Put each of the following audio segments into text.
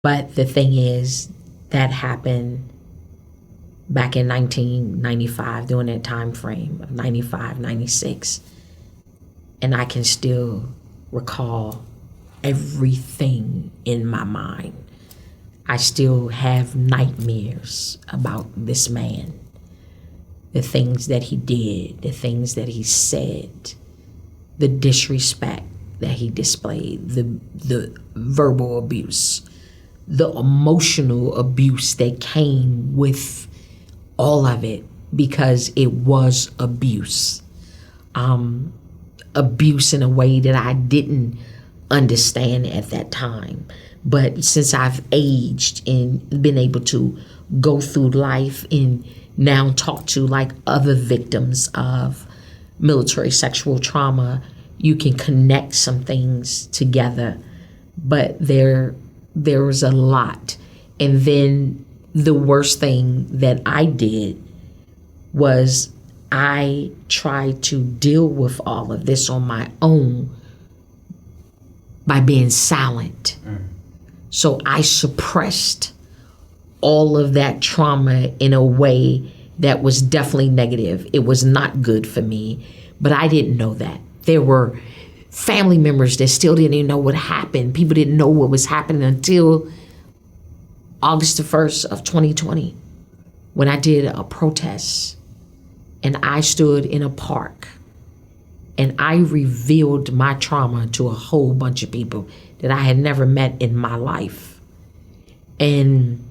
But the thing is, that happened back in 1995, during that time frame of 95, 96. And I can still recall everything in my mind. I still have nightmares about this man, the things that he did, the things that he said, the disrespect that he displayed, the verbal abuse, the emotional abuse that came with all of it, because it was abuse. Abuse in a way that I didn't understand at that time. But since I've aged and been able to go through life and now talk to like other victims of military sexual trauma, you can connect some things together. But there was a lot. And then the worst thing that I did was I tried to deal with all of this on my own by being silent. So I suppressed all of that trauma in a way that was definitely negative. It was not good for me, but I didn't know that. There were family members that still didn't even know what happened. People didn't know what was happening until August the 1st of 2020, when I did a protest and I stood in a park and I revealed my trauma to a whole bunch of people that I had never met in my life. And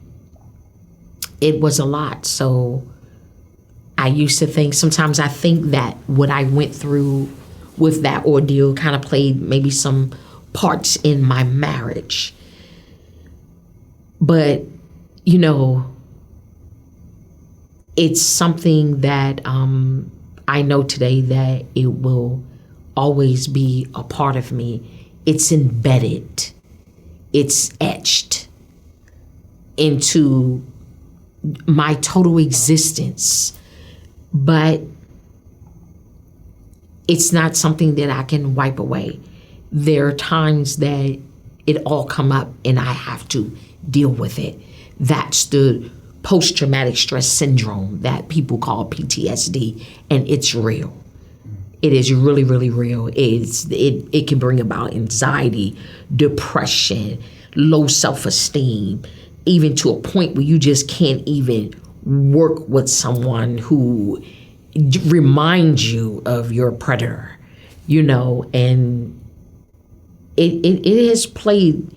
it was a lot. So I used to think, sometimes I think that what I went through with that ordeal kind of played maybe some parts in my marriage. But, you know, it's something that I know today that it will always be a part of me. It's embedded. It's etched into my total existence. But it's not something that I can wipe away. There are times that it all come up and I have to deal with it. That's the post-traumatic stress syndrome that people call PTSD, and it's real. It is really, really real. It can bring about anxiety, depression, low self-esteem, even to a point where you just can't even work with someone who reminds you of your predator, you know. And it has played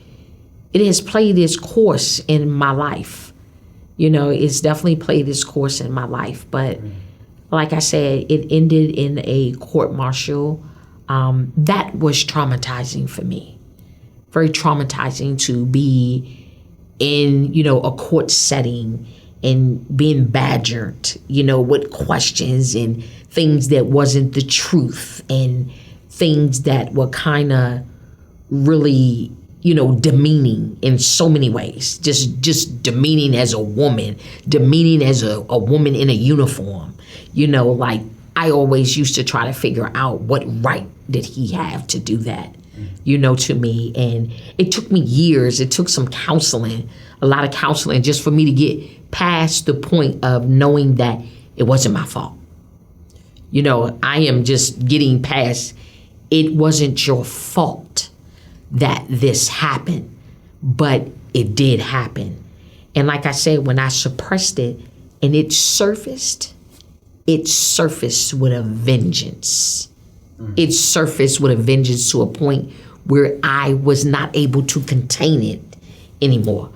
its course in my life. You know, it's definitely played its course in my life. But like I said, it ended in a court martial. That was traumatizing for me. Very traumatizing to be in, you know, a court setting and being badgered, you know, with questions and things that wasn't the truth and things that were kind of really, you know, demeaning in so many ways. Just demeaning as a woman, demeaning as a woman in a uniform. You know, like I always used to try to figure out what right did he have to do that, you know, to me. And it took me years. It took some counseling, a lot of counseling, just for me to get past the point of knowing that it wasn't my fault. You know, I am just getting past, it wasn't your fault that this happened, but it did happen. And like I said, when I suppressed it and it surfaced with a vengeance. It surfaced with a vengeance to a point where I was not able to contain it anymore.